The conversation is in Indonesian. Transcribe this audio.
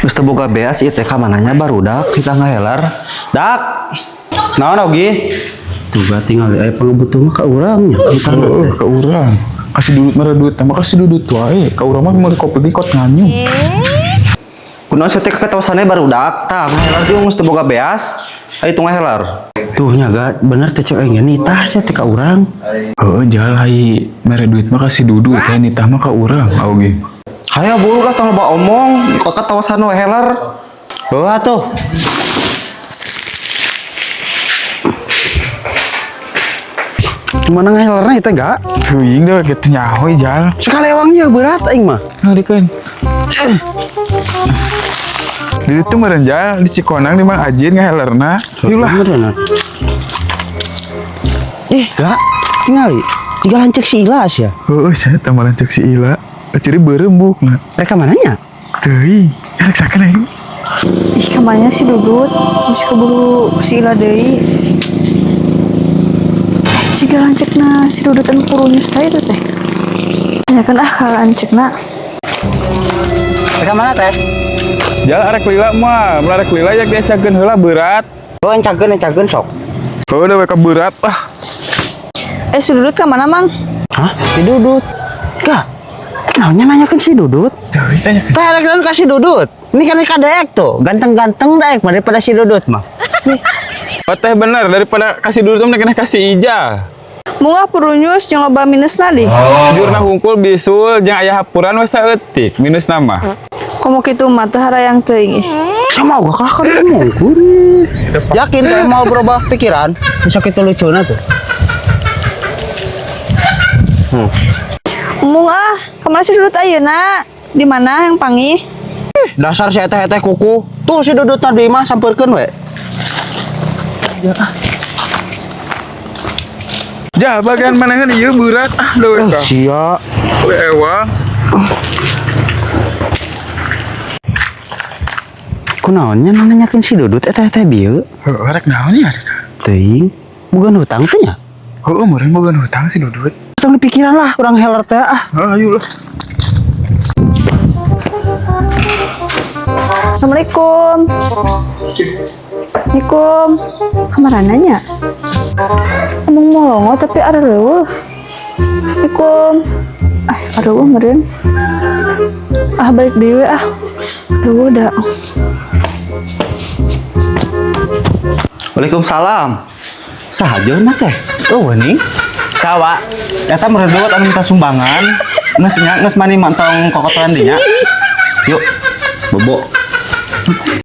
Mesti boga beas ieu teh ka mananya barudak kita ngahelar. Dak. Naon oge? Tuh tinggal aya pangabutuh mah ka urang nya. Ka urang. Kasih dudut mah duit, mah kasih dudut wae. Ka urang mah mau kopi kot nganyu. Kunaon teh ketawasannya barudak tah ngahelar jeung mesti boga beas. Ayo tong ngahelar. Tuh nya ga bener teh cek aing nitah teh ka urang. Heeh, jal hai mere duit mah kasih dudut teh nitah mah ka urang oge. Hayo buru ka tong loba omong, kok ketawasan we helar. Heuh atuh. Gimana ngehelarna itu gak? Teuing deh gitu nyahoy jal. Sekali uangnya berat aing mah. Ngalikeun. Di itu meureun jal di Cikonang di Mang Ajin ngahelerna. Yulah. Gak, tingali. Jika lancek si Ilas ya. Heeh, saya tambah lancek si Ila. Ciri berembuk nah. Mereka mananya? Teuing, arek sakeun aing. Ih, kamarnya si Dudut masih keburu si Ila deui. Jika lancekna si Dudut anu purunyus teh itu teh. Ya kan ka lancekna. Mereka mana teh? Jal arek lila mah, mun arek lila yak diacakeun heula berat. Oh, encakeun sok. Heuh da ka berat ah. Si Dudut ka mana, Mang? Hah? Si Dudut? Gak. Kenalnya nanyakan si Dudut? Teuing tanya. Teh arek kasih Dudut. Ini kan kadek tuh, ganteng-ganteng daek daripada si Dudut mah. Oh teh bener daripada kasih dudut mah kena kasih ija. Munggah purunyus jeung loba minusna di. Jurna hungkul bisul jeung aya hapuran we saeutik minus nama. Komo kitu mah teu harayang teuing. Sama gua kalah kan ngomong. Yakin teh mau berubah pikiran? Besok itu lucuna tuh. Mung kemana si Dudut ayeuna? Di mana yang panggih? Dasar si eteh kuku. Tuh si Dudut tadi mah sampeurkeun we. Ja bagian manahan ieu berat ah da we ka. Sia. We ewang. Kunaonnya nanyakeun si Dudut eteh bieu? Heuh rek naon ya rek. Teuing, bukan hutang teh nya. Heuh meureun boga hutang si Dudut. Tong dipikiran lah urang heler teh ah. Ayo lah. Assalamualaikum. Assalamualaikum. Kamarana nya? Emang molongo tapi areueuh. Assalamualaikum. Areueuh meureun. Balik deui ah. Areueuh da. Waalaikumsalam. Sahajeun teh? Oh, nih. Sawa. Eta meureun deuet anu minta sumbangan. Geus mani mantong kokotoran dinya. Yuk. Bobo.